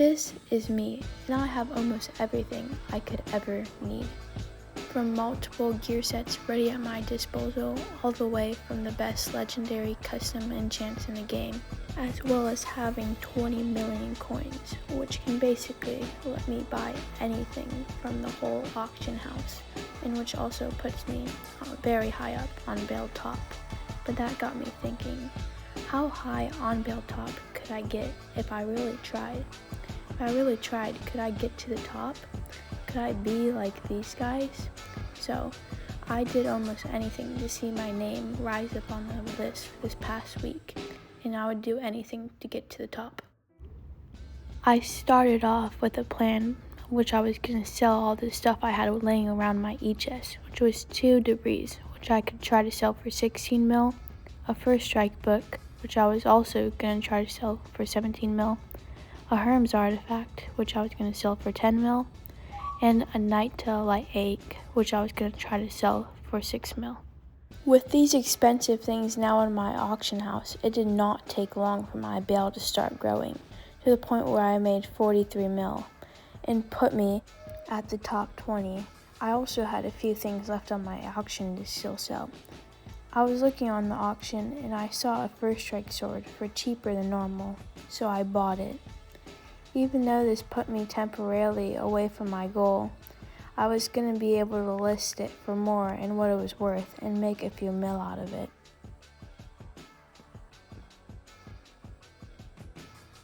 This is me, and I have almost everything I could ever need. From multiple gear sets ready at my disposal, all the way from the best legendary custom enchants in the game, as well as having 20 million coins, which can basically let me buy anything from the whole auction house, and which also puts me very high up on Baltop. But that got me thinking, how high on Baltop could I get if I really tried? If I really tried, could I get to the top? Could I be like these guys? So I did almost anything to see my name rise up on the list this past week, and I would do anything to get to the top. I started off with a plan which I was going to sell all the stuff I had laying around my e-chest, which was 2 debris, which I could try to sell for 16 mil, a first strike book, which I was also going to try to sell for 17 mil, a Herm's artifact, which I was going to sell for 10 mil, and a Night to Light Ache, which I was going to try to sell for 6 mil. With these expensive things now in my auction house, it did not take long for my bail to start growing, to the point where I made 43 mil, and put me at the top 20. I also had a few things left on my auction to still sell. I was looking on the auction and I saw a first strike sword for cheaper than normal, so I bought it. Even though this put me temporarily away from my goal, I was going to be able to list it for more and what it was worth and make a few mil out of it.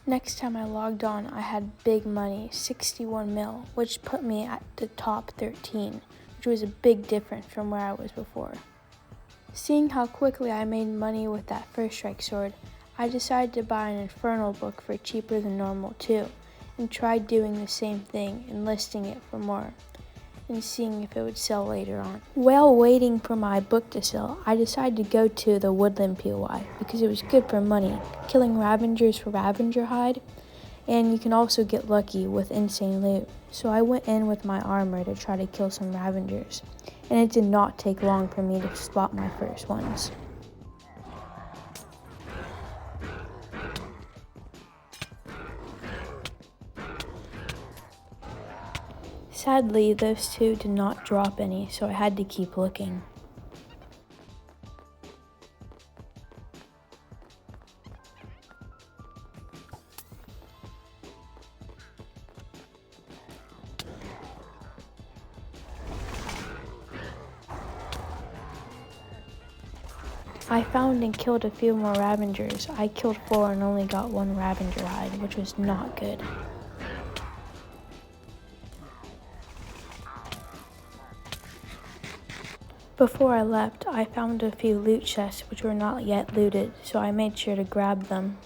Next time I logged on, I had big money, 61 mil, which put me at the top 13, which was a big difference from where I was before. Seeing how quickly I made money with that first strike sword, I decided to buy an Infernal book for cheaper than normal too, and tried doing the same thing and listing it for more, and seeing if it would sell later on. While waiting for my book to sell, I decided to go to the Woodland POI because it was good for money, killing Ravengers for Ravenger hide, and you can also get lucky with insane loot. So I went in with my armor to try to kill some Ravengers, and it did not take long for me to spot my first ones. Sadly, those two did not drop any, so I had to keep looking. I found and killed a few more Ravengers. I killed 4 and only got 1 Ravenger hide, which was not good. Before I left, I found a few loot chests which were not yet looted, so I made sure to grab them.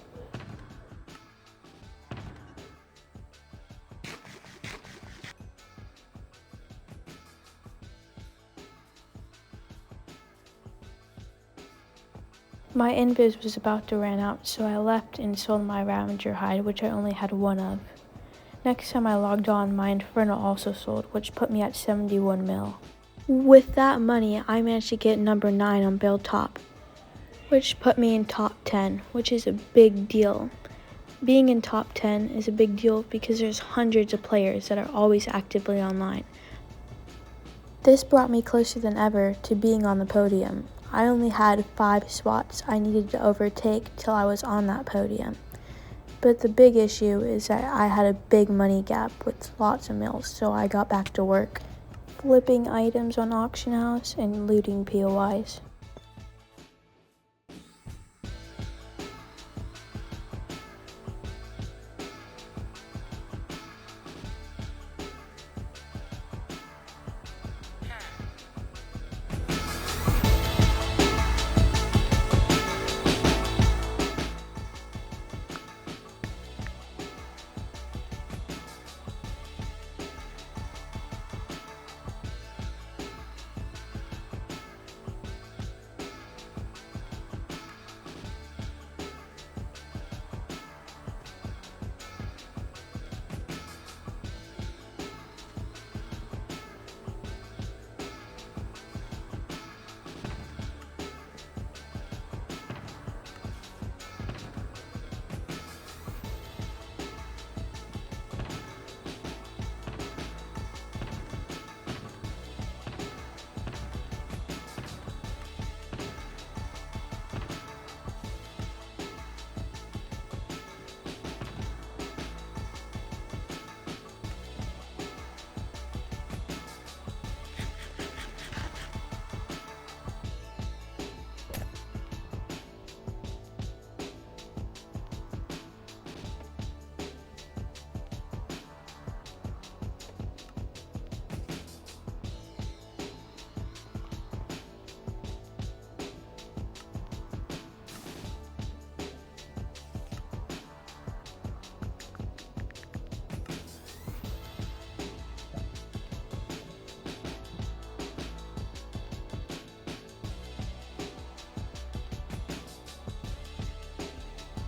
My invis was about to run out, so I left and sold my Ravager hide, which I only had 1 of. Next time I logged on, my Infernal also sold, which put me at 71 mil. With that money, I managed to get number 9 on Baltop, which put me in top 10, which is a big deal. Being in top 10 is a big deal because there's hundreds of players that are always actively online. This brought me closer than ever to being on the podium. I only had 5 spots I needed to overtake till I was on that podium. But the big issue is that I had a big money gap with lots of mills, so I got back to work, flipping items on auction house and looting POIs.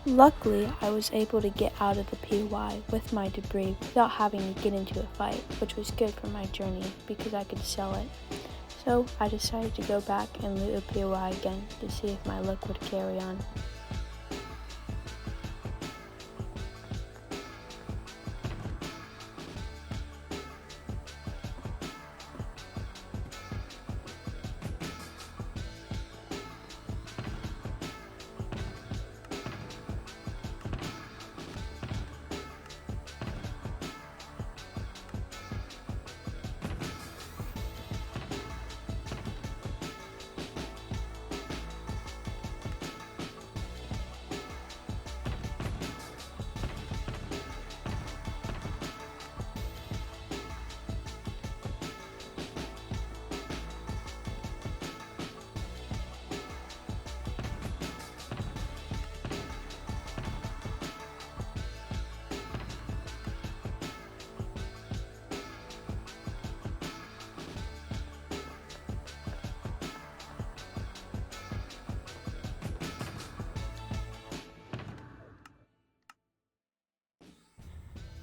Luckily, I was able to get out of the POI with my debris without having to get into a fight, which was good for my journey because I could sell it. So I decided to go back and loot a POI again to see if my luck would carry on.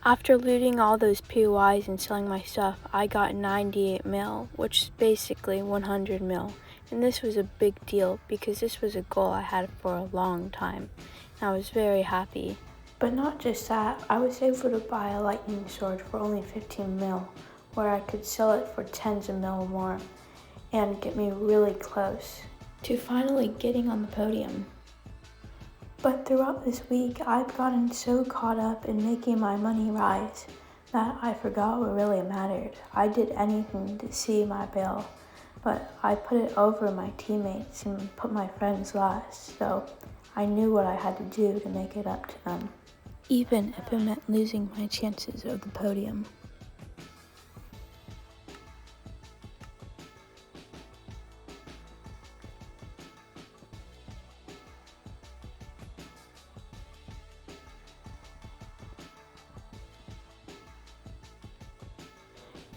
After looting all those POIs and selling my stuff, I got 98 mil, which is basically 100 mil. And this was a big deal because this was a goal I had for a long time. And I was very happy. But not just that, I was able to buy a lightning sword for only 15 mil, where I could sell it for tens of mil more and get me really close to finally getting on the podium. But throughout this week, I've gotten so caught up in making my money rise that I forgot what really mattered. I did anything to see my bill, but I put it over my teammates and put my friends last, so I knew what I had to do to make it up to them, even if it meant losing my chances of the podium.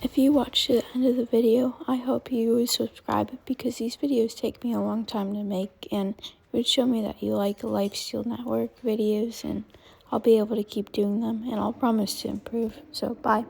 If you watched to the end of the video, I hope you would subscribe because these videos take me a long time to make and it would show me that you like Lifesteal Network videos and I'll be able to keep doing them and I'll promise to improve. So bye.